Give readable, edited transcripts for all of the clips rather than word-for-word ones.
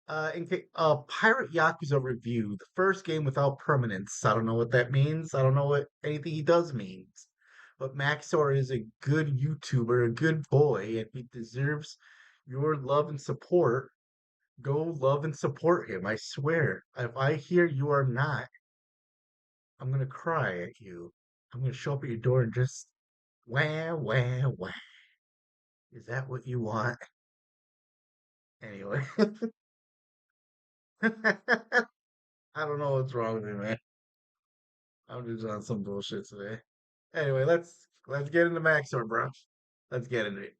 Pirate Yakuza review, the first game without permanence. I don't know what that means. I don't know what anything he does means. But Max0r is a good YouTuber, a good boy, and he deserves your love and support. Go love and support him. I swear. If I hear you are not, I'm gonna cry at you. I'm gonna show up at your door and just wah wah wah. Is that what you want? Anyway. I don't know what's wrong with me, man. I'm just on some bullshit today. Anyway, let's get into Max0r, bro. Let's get into it.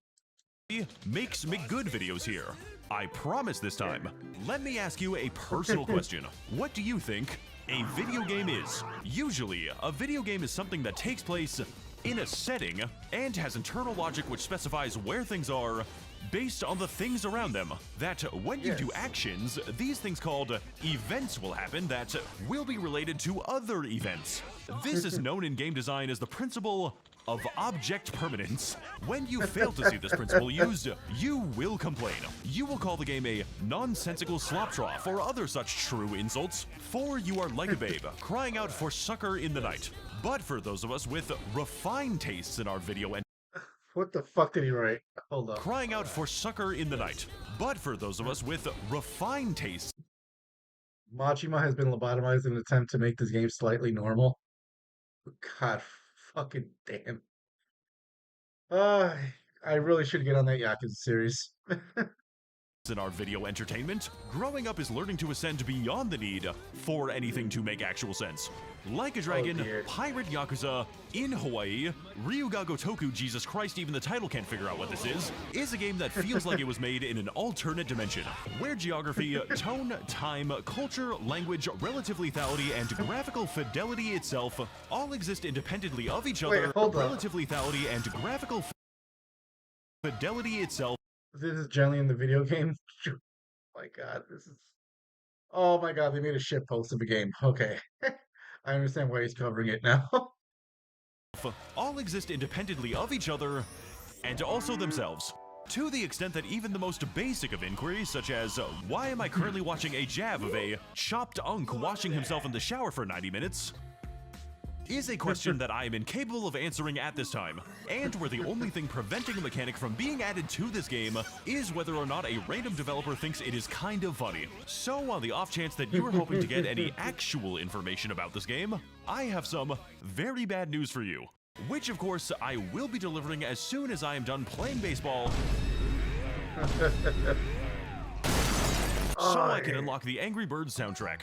Makes me good videos here. I promise this time. Let me ask you a personal question. What do you think a video game is? Usually, a video game is something that takes place in a setting and has internal logic which specifies where things are based on the things around them. That when you do actions, these things called events will happen that will be related to other events. This is known in game design as the principle of object permanence. When you fail to see this principle used, you will complain. You will call the game a nonsensical slop trough or other such true insults, for you are like a babe crying out for succor in the night. But for those of us with refined tastes in our video and What the fuck did he write? Hold on. crying out for succor in the night. But for those of us with refined tastes, Machima has been lobotomized in an attempt to make this game slightly normal. God fucking damn. Uh, I really should get on that Yakuza series. in our video entertainment, growing up is learning to ascend beyond the need for anything to make actual sense. Like a Dragon, dear. Pirate Yakuza, in Hawaii, Ryuga Gotoku, Jesus Christ, even the title can't figure out what this is a game that feels like it was made in an alternate dimension, where geography, tone, time, culture, language, relative lethality, and graphical fidelity itself all exist independently of each other. hold on. Relative lethality and graphical fidelity itself. This is generally in the video game. My God, this is. Oh my God, they made a shit post of a game. Okay, I understand why he's covering it now. all exist independently of each other and also themselves. To the extent that even the most basic of inquiries, such as, why am I currently watching a jab of a chopped unk washing himself in the shower for 90 minutes? Is a question that I am incapable of answering at this time, and where the only thing preventing a mechanic from being added to this game is whether or not a random developer thinks it is kind of funny. So on the off chance that you are hoping to get any actual information about this game, I have some very bad news for you. Which of course I will be delivering as soon as I am done playing baseball, so I can unlock the Angry Birds soundtrack.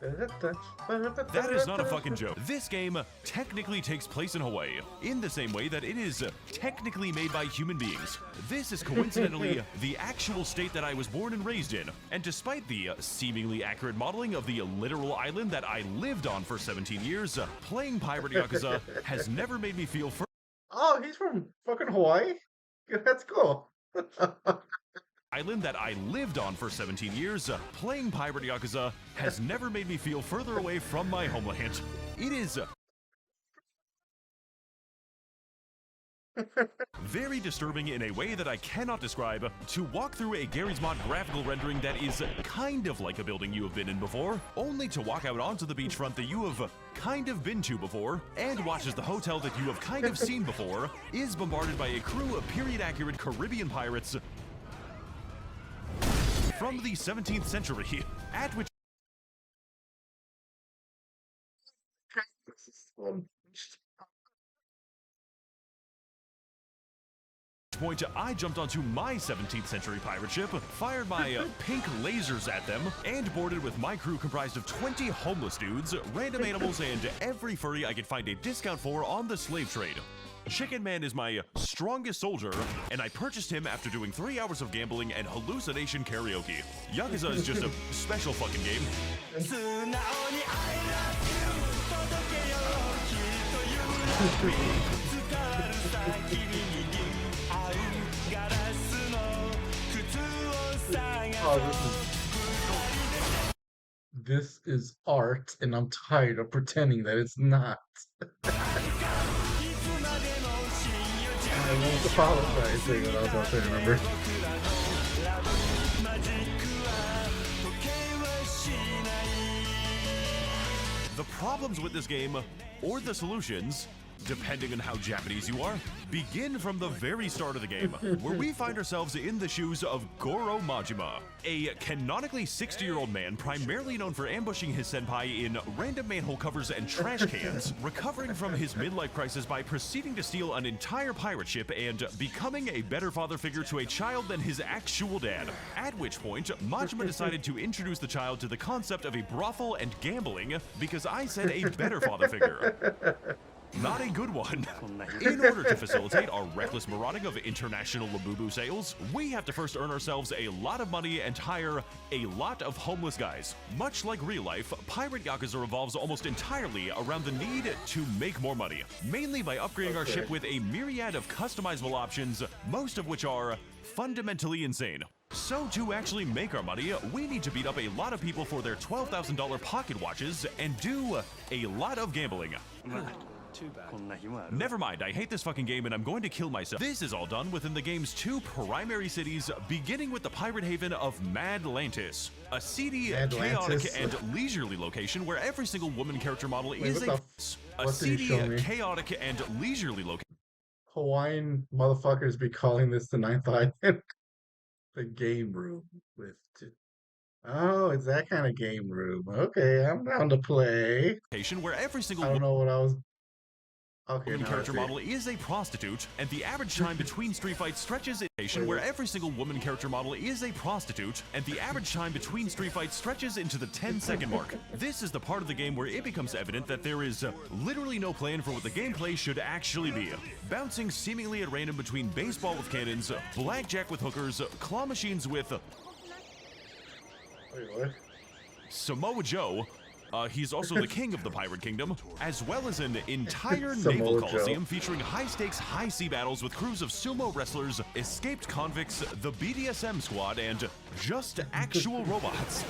That is not a fucking joke. This game technically takes place in Hawaii, in the same way that it is technically made by human beings. This is coincidentally the actual state that I was born and raised in, and despite the seemingly accurate modeling of the literal island that I lived on for 17 years, playing Pirate Yakuza has never made me feel Oh, he's from fucking Hawaii? That's cool. island that I lived on for 17 years, playing Pirate Yakuza has never made me feel further away from my homeland. It is very disturbing in a way that I cannot describe to walk through a Garry's Mod graphical rendering that is kind of like a building you have been in before, only to walk out onto the beachfront that you have kind of been to before, and watch as the hotel that you have kind of seen before is bombarded by a crew of period-accurate Caribbean pirates from the 17th century, at which point I jumped onto my 17th century pirate ship, fired my pink lasers at them, and boarded with my crew comprised of 20 homeless dudes, random animals, and every furry I could find a discount for on the slave trade. Chicken Man is my strongest soldier, and I purchased him after doing 3 hours of gambling and hallucination karaoke. Yakuza is just a special fucking game. This is art, and I'm tired of pretending that it's not. I won't apologize. There you go, that was all I remember. problems with this game, or the solutions, depending on how Japanese you are, begin from the very start of the game, where we find ourselves in the shoes of Goro Majima, a canonically 60-year-old man primarily known for ambushing his senpai in random manhole covers and trash cans, recovering from his midlife crisis by proceeding to steal an entire pirate ship and becoming a better father figure to a child than his actual dad. At which point, Majima decided to introduce the child to the concept of a brothel and gambling because I said a better father figure. Not a good one. In order to facilitate our reckless marauding of international Labubu sales, we have to first earn ourselves a lot of money and hire a lot of homeless guys. Much like real life, Pirate Yakuza revolves almost entirely around the need to make more money, mainly by upgrading our ship with a myriad of customizable options, most of which are fundamentally insane. So to actually make our money, we need to beat up a lot of people for their $12,000 pocket watches and do a lot of gambling. Never mind, I hate this fucking game and I'm going to kill myself. This is all done within the game's two primary cities, beginning with the pirate haven of Madlantis, a seedy, chaotic, and leisurely location where every single woman character model is a seedy, chaotic, and leisurely location. Hawaiian motherfuckers be calling this the Ninth Island. The game room with... Oh, it's that kind of game room. Okay, I'm down to play. Where every single I don't know what I was... Okay, woman character model is a prostitute, and the average time between street fights stretches where every single woman character model is a prostitute, and the average time between street fights stretches into the 10-second mark. This is the part of the game where it becomes evident that there is literally no plan for what the gameplay should actually be. Bouncing seemingly at random between baseball with cannons, blackjack with hookers, claw machines with... Wait, what? Samoa Joe. He's also the king of the Pirate Kingdom, as well as an entire naval coliseum featuring high-stakes, high-sea battles with crews of sumo wrestlers, escaped convicts, the BDSM squad, and just actual robots.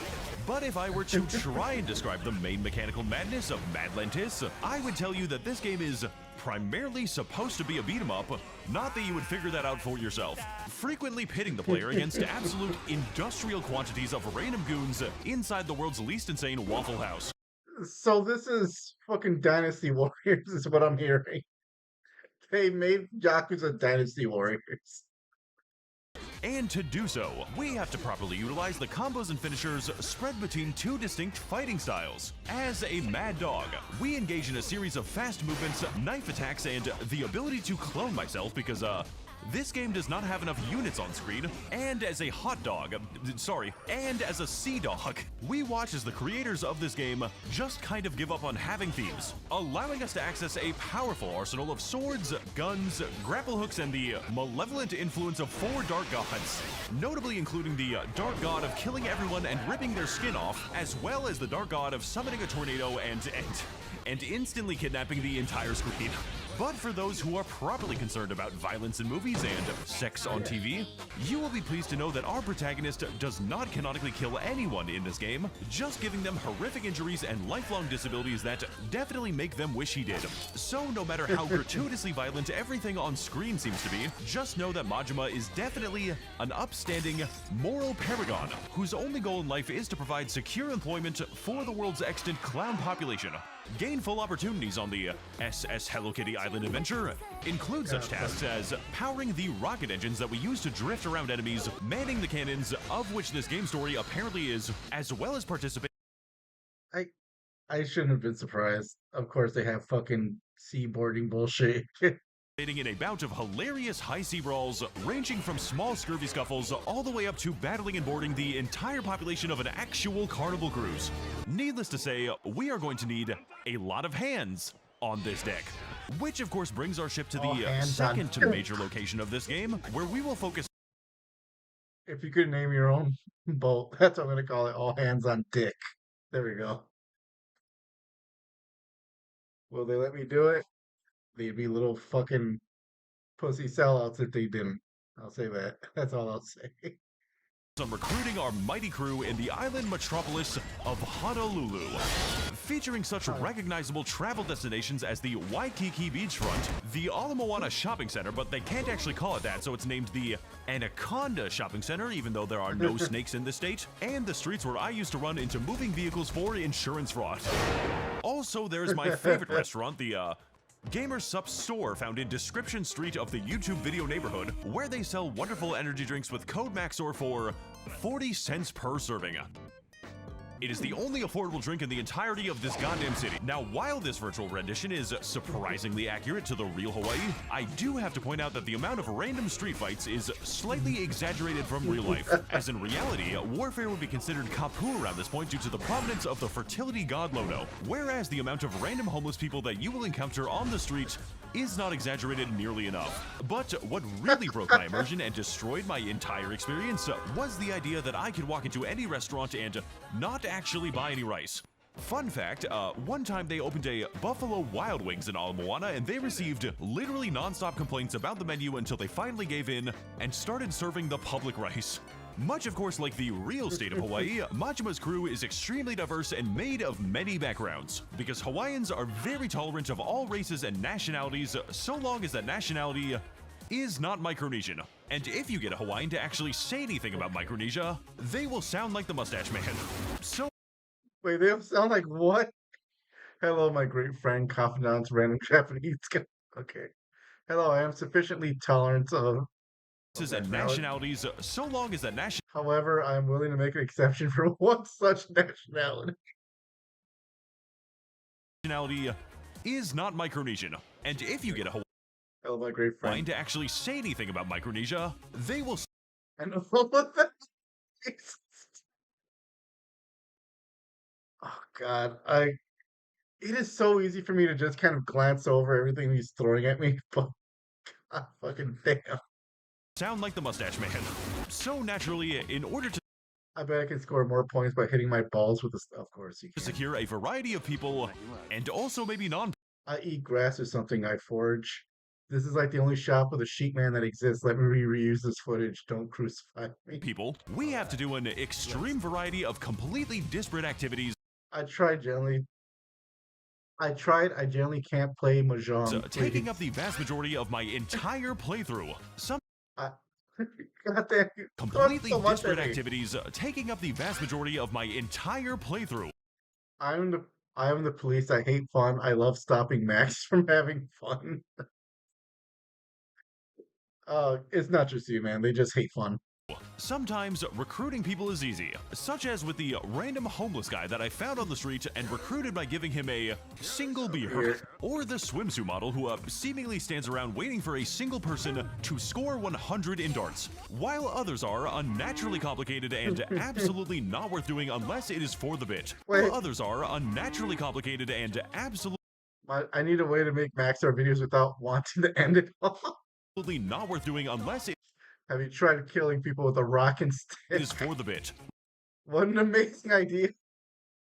But if I were to try and describe the main mechanical madness of Madlantis, I would tell you that this game is primarily supposed to be a beat-em-up, not that you would figure that out for yourself, frequently pitting the player against absolute industrial quantities of random goons inside the world's least insane Waffle House. So this is fucking Dynasty Warriors is what I'm hearing. They made Yakuza Dynasty Warriors. And to do so, we have to properly utilize the combos and finishers spread between two distinct fighting styles. As a mad dog, we engage in a series of fast movements, knife attacks, and the ability to clone myself because, this game does not have enough units on screen, and as a and as a sea dog, we watch as the creators of this game just kind of give up on having themes, allowing us to access a powerful arsenal of swords, guns, grapple hooks, and the malevolent influence of 4 dark gods, notably including the dark god of killing everyone and ripping their skin off, as well as the dark god of summoning a tornado and instantly kidnapping the entire screen. But for those who are properly concerned about violence in movies and sex on TV, you will be pleased to know that our protagonist does not canonically kill anyone in this game, just giving them horrific injuries and lifelong disabilities that definitely make them wish he did. So no matter how gratuitously violent everything on screen seems to be, just know that Majima is definitely an upstanding, moral paragon whose only goal in life is to provide secure employment for the world's extant clown population. Gainful opportunities on the SS Hello Kitty Island adventure include such tasks as powering the rocket engines that we use to drift around enemies, manning the cannons, of which this game story apparently is, as well as participating. I shouldn't have been surprised. Of course, they have fucking seaboarding bullshit. In a bout of hilarious high-sea brawls, ranging from small scurvy scuffles all the way up to battling and boarding the entire population of an actual carnival cruise. Needless to say, we are going to need a lot of hands on this deck. Which of course brings our ship to the second to major location of this game, where we will focus. If you could name your own boat, that's what I'm going to call it. All hands on dick. There we go. Will they let me do it? They'd be little fucking pussy sellouts if they didn't. I'll say that. That's all I'll say. On recruiting our mighty crew in the island metropolis of Honolulu, featuring such recognizable travel destinations as the Waikiki Beachfront, the Ala Moana Shopping Center, but they can't actually call it that, so it's named the Anaconda Shopping Center, even though there are no snakes in this state, and the streets where I used to run into moving vehicles for insurance fraud. Also, there's my favorite restaurant, the Gamer Sup store, found in Description Street of the YouTube video neighborhood, where they sell wonderful energy drinks with code Max0r for 40 cents per serving. It is the only affordable drink in the entirety of this goddamn city. Now, while this virtual rendition is surprisingly accurate to the real Hawaii, I do have to point out that the amount of random street fights is slightly exaggerated from real life, as in reality, warfare would be considered kapu around this point due to the prominence of the fertility god Lono, whereas the amount of random homeless people that you will encounter on the street is not exaggerated nearly enough. But what really broke my immersion and destroyed my entire experience was the idea that I could walk into any restaurant and not actually buy any rice. Fun fact, one time they opened a Buffalo Wild Wings in Ala Moana, and they received literally non-stop complaints about the menu until they finally gave in and started serving the public rice. Much, of course, like the real state of Hawaii, Majima's crew is extremely diverse and made of many backgrounds, because Hawaiians are very tolerant of all races and nationalities, so long as that nationality is not Micronesian. And if you get a Hawaiian to actually say anything about Micronesia, they will sound like the Mustache Man. So Wait, they sound like what? Hello, my great friend, confidant, random Japanese guy. Okay. Hello, I am sufficiently tolerant of and nationalities, so long as that However, I am willing to make an exception for one such nationality. nationality is not Micronesian. And if you get a Hello, my great Hawaiian friend. to actually say anything about Micronesia, they will And what that is. Oh God, it is so easy for me to just kind of glance over everything he's throwing at me, but God fucking damn. sound like the Mustache Man. So naturally, in order to I bet I can score more points by hitting my balls with this. Of course you can. secure a variety of people, and also maybe non I eat grass or something I forage. This is like the only shop with a sheep man that exists. Let me reuse this footage. Don't crucify me. people, we have to do an extreme variety of completely disparate activities. I generally can't play Mahjong. Taking up the vast majority of my entire playthrough. Some God damn you. completely So much disparate at me. activities, taking up the vast majority of my entire playthrough. I am the police. I hate fun. I love stopping Max from having fun. It's not just you, man. They just hate fun. Sometimes recruiting people is easy, such as with the random homeless guy that I found on the street and recruited by giving him a single beer, or the swimsuit model who seemingly stands around waiting for a single person to score 100 in darts, while others are unnaturally complicated and absolutely not worth doing unless it is for the bit. Wait. While others are unnaturally complicated and absolutely I need a way to make Max0r videos without wanting to end it off. not worth doing unless it Have you tried killing people with a rock and stick? is for the bit. What an amazing idea.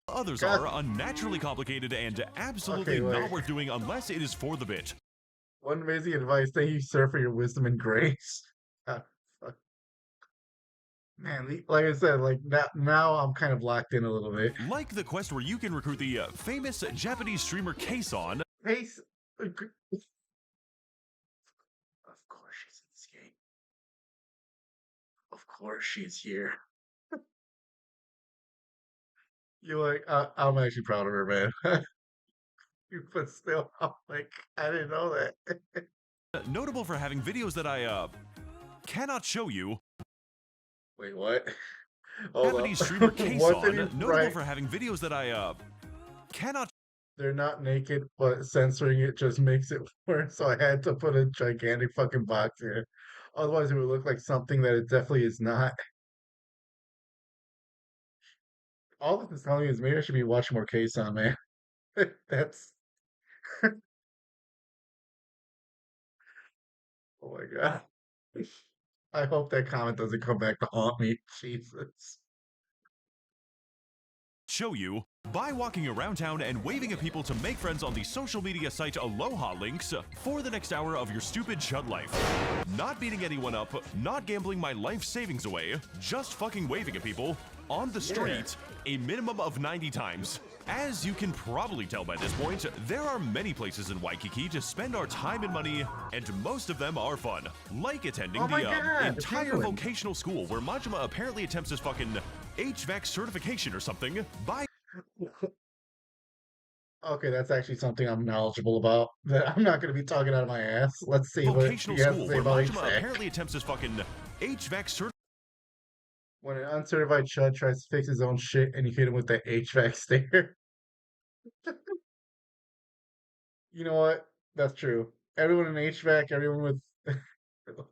Others God. are unnaturally complicated and absolutely Okay, not wait. worth doing unless it is for the bit. What amazing advice. Thank you, sir, for your wisdom and grace. Fuck. Man, like I said, like now I'm kind of locked in a little bit. Like the quest where you can recruit the famous Japanese streamer Kason. Pace. Of course she's in this game. Of course she's here. You're like, I'm actually proud of her, man. But still, I'm like, I didn't know that. Notable for having videos that I cannot show you. Wait, what? Hold Japanese up. streamer What did Kason. he Notable write? for having videos that I cannot. They're not naked, but censoring it just makes it worse. So I had to put a gigantic fucking box here. Otherwise, it would look like something that it definitely is not. All this is telling me is maybe I should be watching more K-Son, man. That's. Oh my god. I hope that comment doesn't come back to haunt me. Jesus. Show you by walking around town and waving at people to make friends on the social media site Aloha links for the next hour of your stupid chud life. Not beating anyone up, not gambling my life savings away, just fucking waving at people on the street a minimum of 90 times. As you can probably tell by this point, there are many places in Waikiki to spend our time and money, and most of them are fun. Like attending Oh my the God, entire penguin. vocational school where Majima apparently attempts his fucking HVAC certification or something by Okay, that's actually something I'm knowledgeable about. That I'm not going to be talking out of my ass. Let's see what Vocational he has to school say where about Majima HVAC. apparently attempts his fucking HVAC When an uncertified chud tries to fix his own shit and you hit him with that HVAC stare. You know what? That's true. Everyone in HVAC, everyone with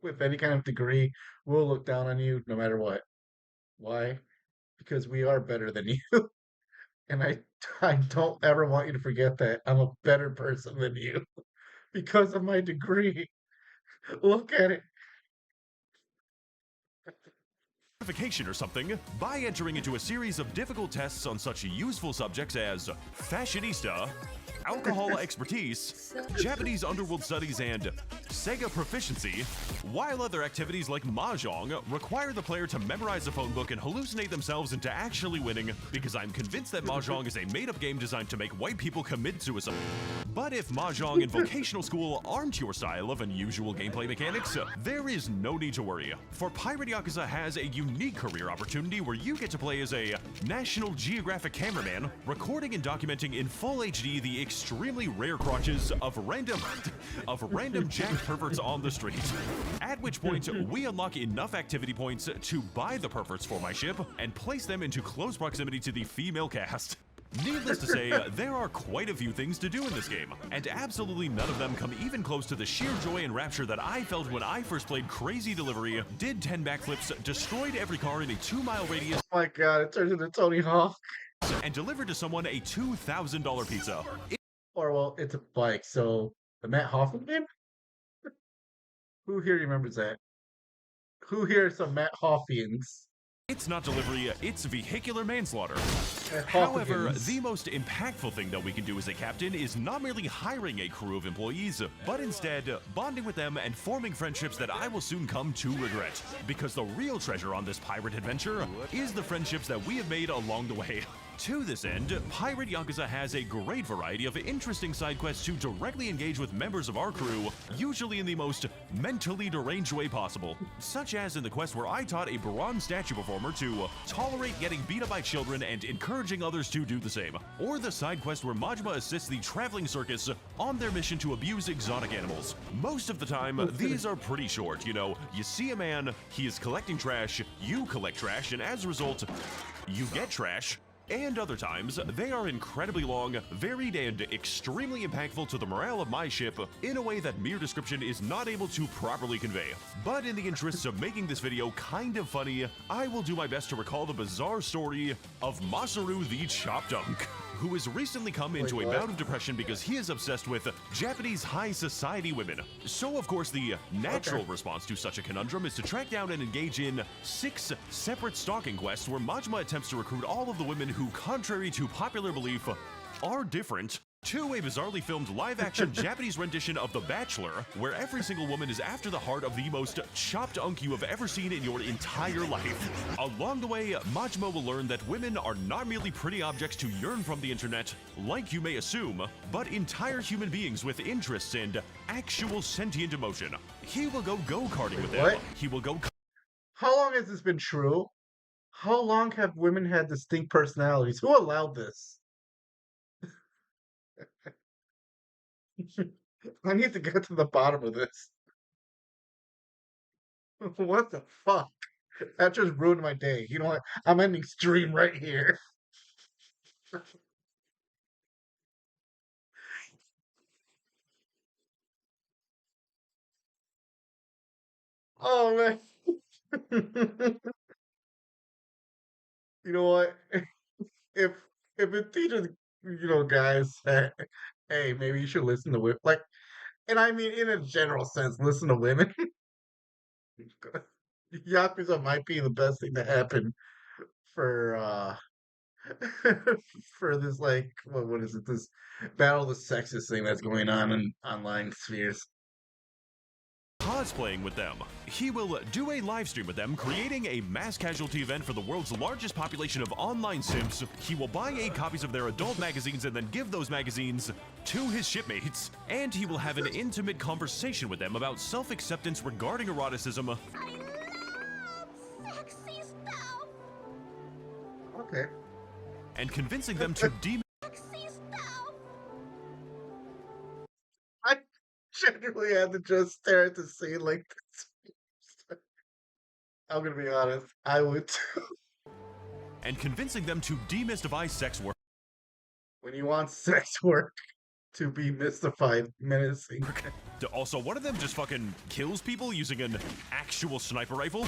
with any kind of degree will look down on you no matter what. Why? Because we are better than you. And I don't ever want you to forget that I'm a better person than you because of my degree. Look at it. certification or something by entering into a series of difficult tests on such useful subjects as fashionista, alcohol expertise, Japanese underworld studies, and Sega proficiency, while other activities like mahjong require the player to memorize a phone book and hallucinate themselves into actually winning, because I'm convinced that mahjong is a made-up game designed to make white people commit suicide. But if mahjong and vocational school aren't your style of unusual gameplay mechanics, there is no need to worry, for Pirate Yakuza has a unique career opportunity where you get to play as a National Geographic cameraman, recording and documenting in full HD the extremely rare crotches of random jack perverts on the street. At which point, we unlock enough activity points to buy the perverts for my ship and place them into close proximity to the female cast. Needless to say, there are quite a few things to do in this game, and absolutely none of them come even close to the sheer joy and rapture that I felt when I first played Crazy Delivery, did 10 backflips, destroyed every car in a 2-mile radius, Oh my god, it turns into Tony Hawk. and delivered to someone a $2,000 pizza. Or well, it's a bike, so the Matt Hoffman? Who here remembers that? Who here are some Matt Hoffians? It's not delivery, it's vehicular manslaughter. Matt However, Hoffigans. the most impactful thing that we can do as a captain is not merely hiring a crew of employees, but instead bonding with them and forming friendships that I will soon come to regret. Because the real treasure on this pirate adventure is the friendships that we have made along the way. To this end, Pirate Yakuza has a great variety of interesting side quests to directly engage with members of our crew, usually in the most mentally deranged way possible, such as in the quest where I taught a bronze statue performer to tolerate getting beat up by children and encouraging others to do the same, or the side quest where Majima assists the traveling circus on their mission to abuse exotic animals. Most of the time, these are pretty short, you know, you see a man, he is collecting trash, you collect trash, and as a result, you get trash. And other times, they are incredibly long, varied, and extremely impactful to the morale of my ship in a way that mere description is not able to properly convey. But in the interests of making this video kind of funny, I will do my best to recall the bizarre story of Masaru the Chop Dunk, who has recently come into a bout of depression because he is obsessed with Japanese high society women. So of course the natural response to such a conundrum is to track down and engage in 6 separate stalking quests where Majima attempts to recruit all of the women who, contrary to popular belief, are different, to a bizarrely filmed live-action Japanese rendition of The Bachelor, where every single woman is after the heart of the most chopped unk you have ever seen in your entire life. Along the way, Majima will learn that women are not merely pretty objects to yearn from the internet, like you may assume, but entire human beings with interests and actual sentient emotion. He will go go-karting with them. What? He will go... How long has this been true? How long have women had distinct personalities? Who allowed this? I need to get to the bottom of this. What the fuck? That just ruined my day. You know what? I'm ending stream right here. Oh man. You know what? If if it teaches guys that hey, maybe you should listen to women like and I mean in a general sense, listen to women. Yakuza might be the best thing to happen for for this like what is it, this battle of the sexes thing that's going on in online spheres. cosplaying with them. He will do a live stream with them, creating a mass casualty event for the world's largest population of online simps. He will buy 8 copies of their adult magazines and then give those magazines to his shipmates. And he will have an intimate conversation with them about self-acceptance regarding eroticism. I love sexy stuff. Okay. And convincing them to Sexy stuff. really had to just stare at the scene like this. I'm gonna be honest, I would too. and convincing them to demystify sex work. When you want sex work to be mystified, menacing. Also, one of them just fucking kills people using an actual sniper rifle.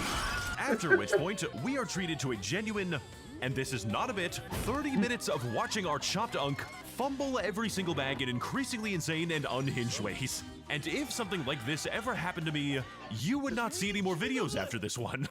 After which point, we are treated to a genuine, and this is not a bit, 30 minutes of watching our chopped unk fumble every single bag in increasingly insane and unhinged ways. And if something like this ever happened to me, you would not see any more videos after this one.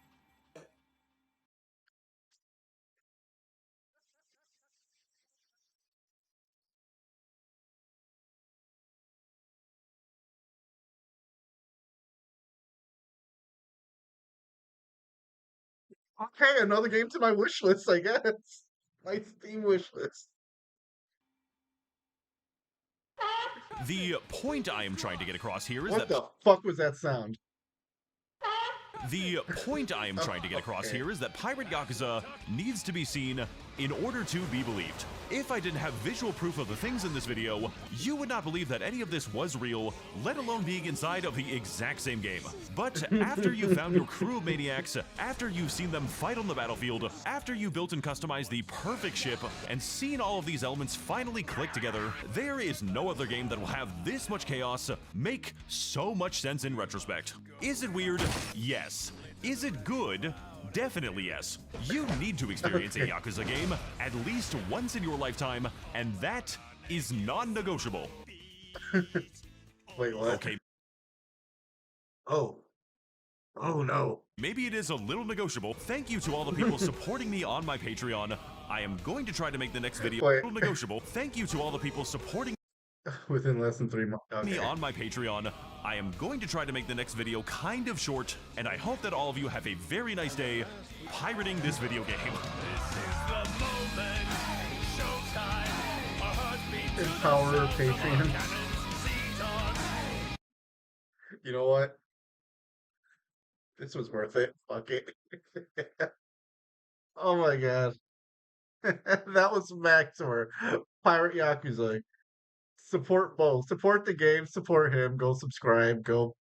Okay, another game to my wish list, I guess. My Steam wish list. The point I am trying to get across here is What that the fuck was that sound? the point I am trying to get across Okay. here is that Pirate Yakuza needs to be seen in order to be believed. If I didn't have visual proof of the things in this video, you would not believe that any of this was real, let alone being inside of the exact same game. But after you found your crew of maniacs, after you've seen them fight on the battlefield, after you built and customized the perfect ship, and seen all of these elements finally click together, there is no other game that will have this much chaos make so much sense in retrospect. Is it weird? Yes. Is it good? Definitely yes. You need to experience a Yakuza game at least once in your lifetime, and that is non-negotiable. Wait, what? Okay, Oh. Oh no. maybe it is a little negotiable. Thank you to all the people supporting me on my Patreon. I am going to try to make the next video a Wait. little negotiable. Thank you to all the people supporting Within less than 3 months. me Okay. on my Patreon. I am going to try to make the next video kind of short, and I hope that all of you have a very nice day pirating this video game. Empower Patreon. You know what? This was worth it. Fuck it. Oh my god. That was Max0r. Pirate Yakuza. Support both. Support the game, support him, go subscribe, go.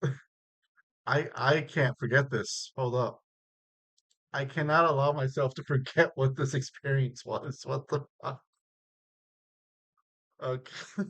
I can't forget this. Hold up. I cannot allow myself to forget what this experience was. What the fuck? Okay.